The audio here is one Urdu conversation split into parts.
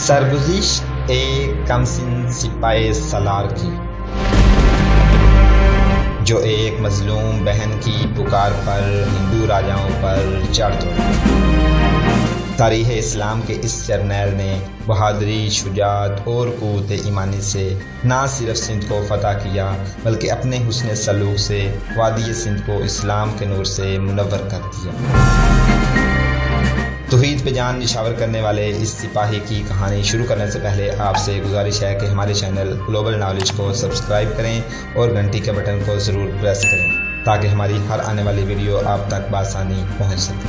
سرگزشت ایک کمسن سپاہی سالار کی، جو ایک مظلوم بہن کی پکار پر ہندو راجاؤں پر چڑھ دوڑا۔ تاریخ اسلام کے اس جرنیل نے بہادری، شجاعت اور قوت ایمانی سے نہ صرف سندھ کو فتح کیا بلکہ اپنے حسن سلوک سے وادی سندھ کو اسلام کے نور سے منور کر دیا۔ توحید پہ جان نشاور کرنے والے اس سپاہی کی کہانی شروع کرنے سے پہلے آپ سے گزارش ہے کہ ہمارے چینل گلوبل نالج کو سبسکرائب کریں اور گھنٹی کے بٹن کو ضرور پریس کریں تاکہ ہماری ہر آنے والی ویڈیو آپ تک بآسانی پہنچ سکے۔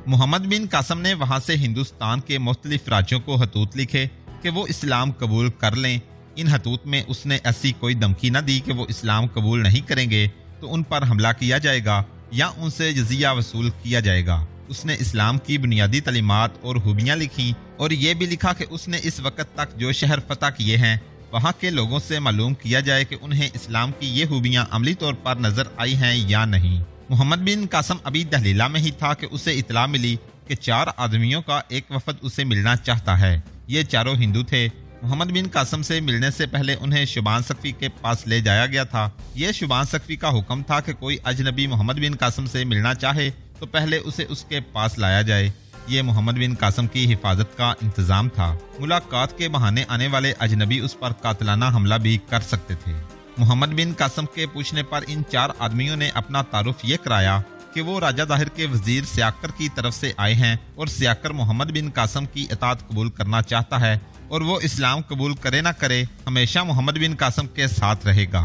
محمد بن قاسم نے وہاں سے ہندوستان کے مختلف راجیوں کو خطوط لکھے کہ وہ اسلام قبول کر لیں۔ ان خطوط میں اس نے ایسی کوئی دھمکی نہ دی کہ وہ اسلام قبول نہیں کریں گے تو ان پر حملہ کیا جائے گا یا ان سے جزیہ وصول کیا جائے گا۔ اس نے اسلام کی بنیادی تعلیمات اور خوبیاں لکھیں اور یہ بھی لکھا کہ اس نے اس وقت تک جو شہر فتح کیے ہیں وہاں کے لوگوں سے معلوم کیا جائے کہ انہیں اسلام کی یہ خوبیاں عملی طور پر نظر آئی ہیں یا نہیں۔ محمد بن قاسم ابھی دہلیلا میں ہی تھا کہ اسے اطلاع ملی کہ 4 آدمیوں کا ایک وفد اسے ملنا چاہتا ہے۔ یہ چاروں ہندو تھے۔ محمد بن قاسم سے ملنے سے پہلے انہیں شبان سقفی کے پاس لے جایا گیا تھا۔ یہ شبان سقفی کا حکم تھا کہ کوئی اجنبی محمد بن قاسم سے ملنا چاہے تو پہلے اسے اس کے پاس لایا جائے۔ یہ محمد بن قاسم کی حفاظت کا انتظام تھا۔ ملاقات کے بہانے آنے والے اجنبی اس پر قاتلانہ حملہ بھی کر سکتے تھے۔ محمد بن قاسم کے پوچھنے پر ان 4 آدمیوں نے اپنا تعارف یہ کرایا کہ وہ راجہ داہر کے وزیر سیاکر کی طرف سے آئے ہیں اور سیاکر محمد بن قاسم کی اطاعت قبول کرنا چاہتا ہے اور وہ اسلام قبول کرے نہ کرے ہمیشہ محمد بن قاسم کے ساتھ رہے گا۔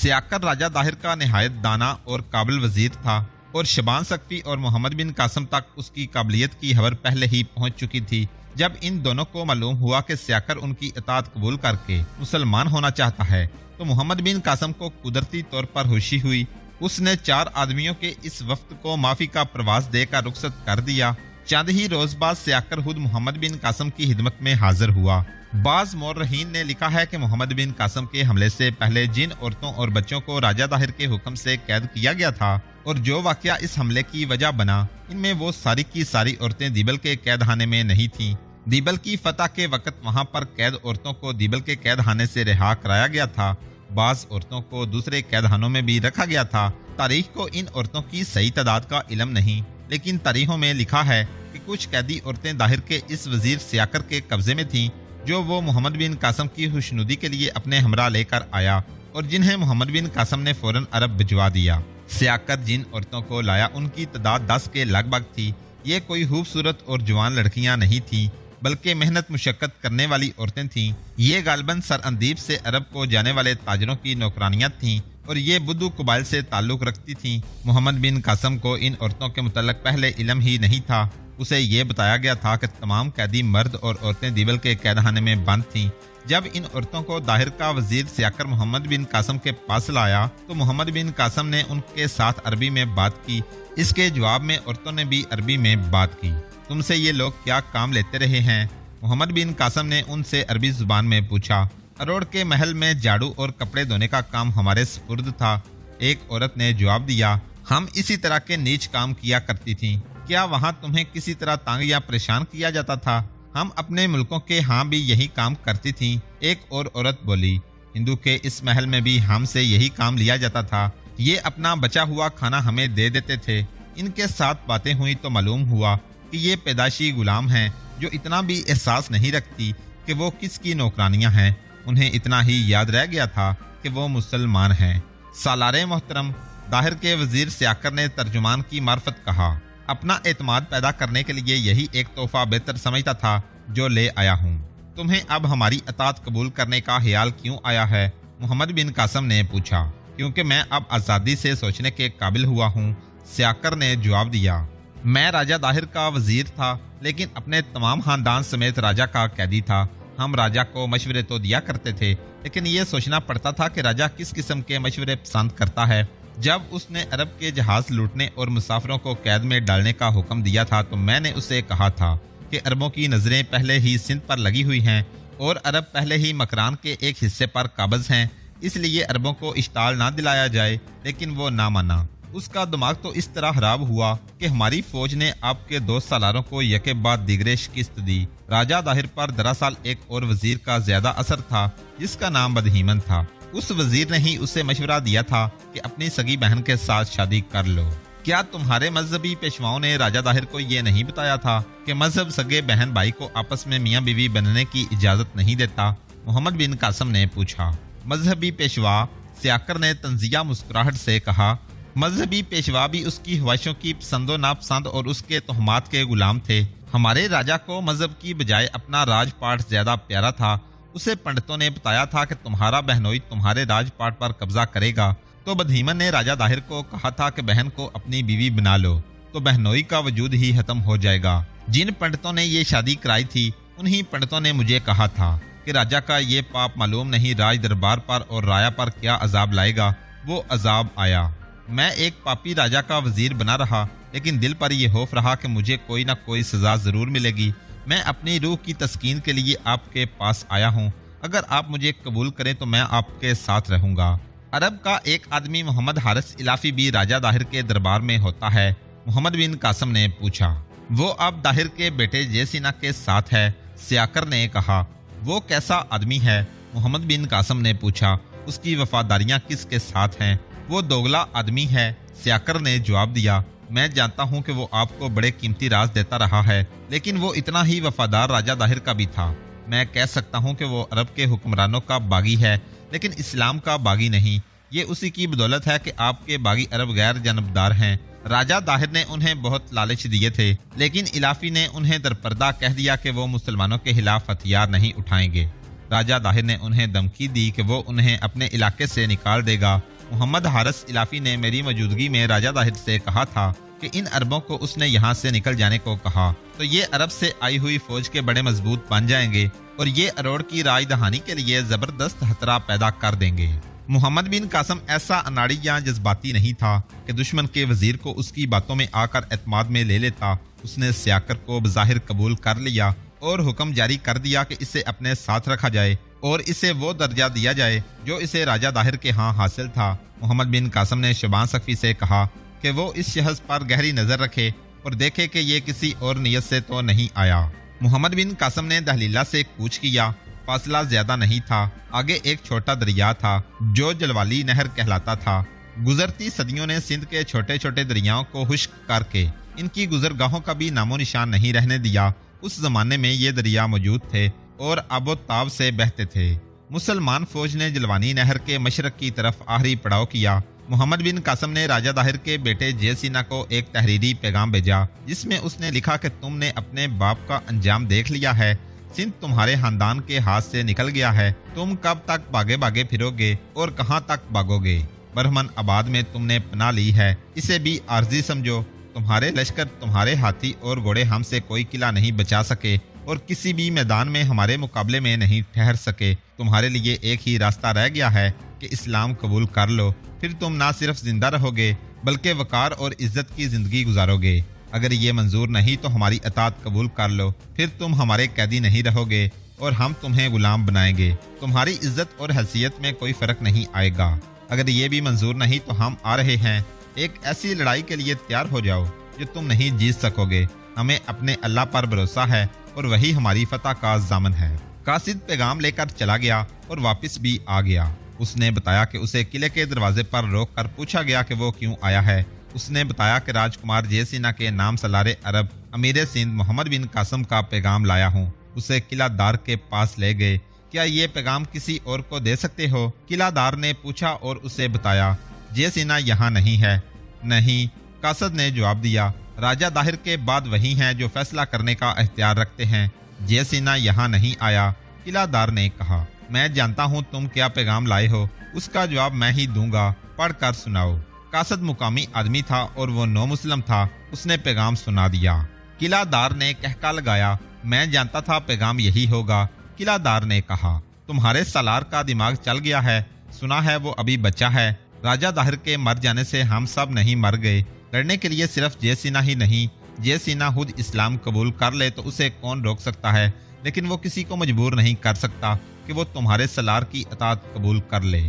سیاکر راجہ داہر کا نہایت دانا اور قابل وزیر تھا اور شبان سقفی اور محمد بن قاسم تک اس کی قابلیت کی خبر پہلے ہی پہنچ چکی تھی۔ جب ان دونوں کو معلوم ہوا کہ سیاکر ان کی اطاعت قبول کر کے مسلمان ہونا چاہتا ہے تو محمد بن قاسم کو قدرتی طور پر خوشی ہوئی۔ اس نے 4 آدمیوں کے اس وفد کو معافی کا پرواز دے کر رخصت کر دیا۔ چند ہی روز بعد سیاکر خود محمد بن قاسم کی خدمت میں حاضر ہوا۔ بعض مورخین نے لکھا ہے کہ محمد بن قاسم کے حملے سے پہلے جن عورتوں اور بچوں کو راجہ داہر کے حکم سے قید کیا گیا تھا اور جو واقعہ اس حملے کی وجہ بنا، ان میں وہ ساری کی ساری عورتیں دیبل کے قید خانے میں نہیں تھیں۔ دیبل کی فتح کے وقت وہاں پر قید عورتوں کو دیبل کے قید خانے سے رہا کرایا گیا تھا۔ بعض عورتوں کو دوسرے قید خانوں میں بھی رکھا گیا تھا۔ تاریخ کو ان عورتوں کی صحیح تعداد کا علم نہیں، لیکن تاریخوں میں لکھا ہے کہ کچھ قیدی عورتیں داہر کے اس وزیر سیاکر کے قبضے میں تھیں جو وہ محمد بن قاسم کی خوشنودی کے لیے اپنے ہمراہ لے کر آیا اور جنہیں محمد بن قاسم نے فوراً عرب بھجوا دیا۔ سیاکر جن عورتوں کو لایا ان کی تعداد 10 کے لگ بھگ تھی۔ یہ کوئی خوبصورت اور جوان لڑکیاں نہیں تھیں بلکہ محنت مشقت کرنے والی عورتیں تھیں۔ یہ غالباً سر اندیب سے عرب کو جانے والے تاجروں کی نوکرانیاں تھیں اور یہ بدو قبائل سے تعلق رکھتی تھیں۔ محمد بن قاسم کو ان عورتوں کے متعلق پہلے علم ہی نہیں تھا۔ اسے یہ بتایا گیا تھا کہ تمام قیدی مرد اور عورتیں دیبل کے قید خانے میں بند تھیں۔ جب ان عورتوں کو داہر کا وزیر سیاکر محمد بن قاسم کے پاس لایا تو محمد بن قاسم نے ان کے ساتھ عربی میں بات کی۔ اس کے جواب میں عورتوں نے بھی عربی میں بات کی۔ تم سے یہ لوگ کیا کام لیتے رہے ہیں؟ محمد بن قاسم نے ان سے عربی زبان میں پوچھا۔ اروڑ کے محل میں جھاڑو اور کپڑے دھونے کا کام ہمارے سپرد تھا، ایک عورت نے جواب دیا۔ ہم اسی طرح کے نیچ کام کیا کرتی تھیں۔ کیا وہاں تمہیں کسی طرح تانگ یا پریشان کیا جاتا تھا؟ ہم اپنے ملکوں کے ہاں بھی یہی کام کرتی تھیں، ایک اور عورت بولی۔ ہندو کے اس محل میں بھی ہم سے یہی کام لیا جاتا تھا۔ یہ اپنا بچا ہوا کھانا ہمیں دے دیتے تھے۔ ان کے ساتھ باتیں ہوئی تو معلوم ہوا کہ یہ پیدائشی غلام ہیں جو اتنا بھی احساس نہیں رکھتی کہ وہ کس کی نوکرانیاں ہیں۔ انہیں اتنا ہی یاد رہ گیا تھا کہ وہ مسلمان ہیں۔ سالار محترم، داہر کے وزیر سیاکر نے ترجمان کی معرفت کہا، اپنا اعتماد پیدا کرنے کے لیے یہی ایک تحفہ بہتر سمجھتا تھا جو لے آیا ہوں۔ تمہیں اب ہماری اطاعت قبول کرنے کا خیال کیوں آیا ہے؟ محمد بن قاسم نے پوچھا۔ کیونکہ میں اب آزادی سے سوچنے کے قابل ہوا ہوں، سیاکر نے جواب دیا۔ میں راجہ داہر کا وزیر تھا لیکن اپنے تمام خاندان سمیت راجہ کا قیدی تھا۔ ہم راجہ کو مشورے تو دیا کرتے تھے لیکن یہ سوچنا پڑتا تھا کہ راجہ کس قسم کے مشورے پسند کرتا ہے۔ جب اس نے عرب کے جہاز لوٹنے اور مسافروں کو قید میں ڈالنے کا حکم دیا تھا تو میں نے اسے کہا تھا کہ عربوں کی نظریں پہلے ہی سندھ پر لگی ہوئی ہیں اور عرب پہلے ہی مکران کے ایک حصے پر قابض ہیں، اس لیے عربوں کو اشتعال نہ دلایا جائے، لیکن وہ نہ مانا۔ اس کا دماغ تو اس طرح خراب ہوا کہ ہماری فوج نے آپ کے 2 سالاروں کو یکے بعد دیگرے شکست دی۔ راجہ طاہر پر دراصل ایک اور وزیر کا زیادہ اثر تھا جس کا نام بدہیمن تھا۔ اس وزیر نے ہی اسے مشورہ دیا تھا کہ اپنی سگی بہن کے ساتھ شادی کر لو۔ کیا تمہارے مذہبی پیشواؤں نے راجہ طاہر کو یہ نہیں بتایا تھا کہ مذہب سگے بہن بھائی کو آپس میں میاں بیوی بننے کی اجازت نہیں دیتا؟ محمد بن قاسم نے پوچھا۔ مذہبی پیشوا سیاکر نے طنزیہ مسکراہٹ سے کہا، مذہبی پیشوا بھی اس کی خواہشوں کی پسند و ناپسند اور اس کے تہمات کے غلام تھے۔ ہمارے راجہ کو مذہب کی بجائے اپنا راج پاٹ زیادہ پیارا تھا۔ اسے پنڈتوں نے بتایا تھا کہ تمہارا بہنوئی تمہارے راج پاٹ پر قبضہ کرے گا، تو بدہیمن نے راجہ طاہر کو کہا تھا کہ بہن کو اپنی بیوی بنا لو تو بہنوئی کا وجود ہی ختم ہو جائے گا۔ جن پنڈتوں نے یہ شادی کرائی تھی انہی پنڈتوں نے مجھے کہا تھا کہ راجہ کا یہ پاپ معلوم نہیں راج دربار پر اور رایا پر کیا عذاب لائے گا۔ وہ عذاب آیا۔ میں ایک پاپی راجہ کا وزیر بنا رہا، لیکن دل پر یہ خوف رہا کہ مجھے کوئی نہ کوئی سزا ضرور ملے گی۔ میں اپنی روح کی تسکین کے لیے آپ کے پاس آیا ہوں۔ اگر آپ مجھے قبول کریں تو میں آپ کے ساتھ رہوں گا۔ عرب کا ایک آدمی محمد حارث الافی بھی راجہ طاہر کے دربار میں ہوتا ہے؟ محمد بن قاسم نے پوچھا۔ وہ اب طاہر کے بیٹے جے سینا کے ساتھ ہے، سیاکر نے کہا۔ وہ کیسا آدمی ہے؟ محمد بن قاسم نے پوچھا۔ اس کی وفاداریاں کس کے ساتھ ہیں؟ وہ دوگلا آدمی ہے، سیاکر نے جواب دیا۔ میں جانتا ہوں کہ وہ آپ کو بڑے قیمتی راز دیتا رہا ہے، لیکن وہ اتنا ہی وفادار راجہ طاہر کا بھی تھا۔ میں کہہ سکتا ہوں کہ وہ عرب کے حکمرانوں کا باغی ہے، لیکن اسلام کا باغی نہیں۔ یہ اسی کی بدولت ہے کہ آپ کے باغی عرب غیر جانبدار ہیں۔ راجہ طاہر نے انہیں بہت لالچ دیے تھے، لیکن الافی نے انہیں درپردہ کہہ دیا کہ وہ مسلمانوں کے خلاف ہتھیار نہیں اٹھائیں گے۔ راجہ طاہر نے انہیں دھمکی دی کہ وہ انہیں اپنے علاقے سے نکال دے گا۔ محمد حارث الافی نے میری موجودگی میں راجہ طاہر سے کہا تھا کہ ان عربوں کو اس نے یہاں سے نکل جانے کو کہا تو یہ عرب سے آئی ہوئی فوج کے بڑے مضبوط بن جائیں گے اور یہ اروڑ کی راج دہانی کے لیے زبردست خطرہ پیدا کر دیں گے۔ محمد بن قاسم ایسا اناڑی یا جذباتی نہیں تھا کہ دشمن کے وزیر کو اس کی باتوں میں آ کر اعتماد میں لے لیتا۔ اس نے سیاکر کو بظاہر قبول کر لیا اور حکم جاری کر دیا کہ اسے اپنے ساتھ رکھا جائے اور اسے وہ درجہ دیا جائے جو اسے راجہ طاہر کے ہاں حاصل تھا۔ محمد بن قاسم نے شبان صفی سے کہا کہ وہ اس شخص پر گہری نظر رکھے اور دیکھے کہ یہ کسی اور نیت سے تو نہیں آیا۔ محمد بن قاسم نے دہلیلا سے کوچ کیا۔ فاصلہ زیادہ نہیں تھا۔ آگے ایک چھوٹا دریا تھا جو جلوالی نہر کہلاتا تھا۔ گزرتی صدیوں نے سندھ کے چھوٹے چھوٹے دریاؤں کو خشک کر کے ان کی گزرگاہوں کا بھی نام و نشان نہیں رہنے دیا۔ اس زمانے میں یہ دریا موجود تھے اور آب و تاب سے بہتے تھے۔ مسلمان فوج نے جلوانی نہر کے مشرق کی طرف آخری پڑاؤ کیا۔ محمد بن قاسم نے راجہ طاہر کے بیٹے جے سینا کو ایک تحریری پیغام بھیجا جس میں اس نے لکھا کہ تم نے اپنے باپ کا انجام دیکھ لیا ہے، سندھ تمہارے خاندان کے ہاتھ سے نکل گیا ہے، تم کب تک بھاگے بھاگے پھرو گے اور کہاں تک بھاگو گے؟ برہمن آباد میں تم نے پناہ لی ہے، اسے بھی عارضی سمجھو۔ تمہارے لشکر، تمہارے ہاتھی اور گھوڑے ہم سے کوئی قلعہ نہیں بچا سکے اور کسی بھی میدان میں ہمارے مقابلے میں نہیں ٹھہر سکے۔ تمہارے لیے ایک ہی راستہ رہ گیا ہے کہ اسلام قبول کر لو، پھر تم نہ صرف زندہ رہو گے بلکہ وقار اور عزت کی زندگی گزارو گے۔ اگر یہ منظور نہیں تو ہماری اطاعت قبول کر لو، پھر تم ہمارے قیدی نہیں رہو گے اور ہم تمہیں غلام بنائیں گے۔ تمہاری عزت اور حیثیت میں کوئی فرق نہیں آئے گا۔ اگر یہ بھی منظور نہیں تو ہم آ رہے ہیں، ایک ایسی لڑائی کے لیے تیار ہو جاؤ جو تم نہیں جیت سکو گے۔ ہمیں اپنے اللہ پر بھروسہ ہے اور وہی ہماری فتح کا ضامن ہے۔ قاصد پیغام لے کر چلا گیا اور واپس بھی آ گیا۔ اس نے بتایا کہ اسے قلعے کے دروازے پر روک کر پوچھا گیا کہ وہ کیوں آیا ہے۔ اس نے بتایا کہ راجکمار جے سینا کے نام سالار عرب امیر سندھ محمد بن قاسم کا پیغام لایا ہوں۔ اسے قلعہ دار کے پاس لے گئے۔ کیا یہ پیغام کسی اور کو دے سکتے ہو؟ قلعہ دار نے پوچھا اور اسے بتایا۔ جے سینا یہاں نہیں ہے۔ نہیں، قاصد نے جواب دیا۔ راجہ طاہر کے بعد وہی ہیں جو فیصلہ کرنے کا اختیار رکھتے ہیں۔ جے سینا یہاں نہیں آیا، قلعہ دار نے کہا۔ میں جانتا ہوں تم کیا پیغام لائے ہو، اس کا جواب میں ہی دوں گا، پڑھ کر سناؤ۔ قاصد مقامی آدمی تھا اور وہ نو مسلم تھا۔ اس نے پیغام سنا دیا۔ قلعہ دار نے کہکا لگایا، میں جانتا تھا پیغام یہی ہوگا۔ قلعہ دار نے کہا، تمہارے سالار کا دماغ چل گیا ہے، سنا ہے وہ ابھی بچہ ہے۔ راجہ طاہر کے مر جانے سے ہم سب نہیں مر گئے۔ لڑنے کے لیے صرف جے سینا ہی نہیں، جے سینا خود اسلام قبول کر لے تو اسے کون روک سکتا ہے، لیکن وہ کسی کو مجبور نہیں کر سکتا کہ وہ تمہارے سالار کی اطاعت قبول کر لے۔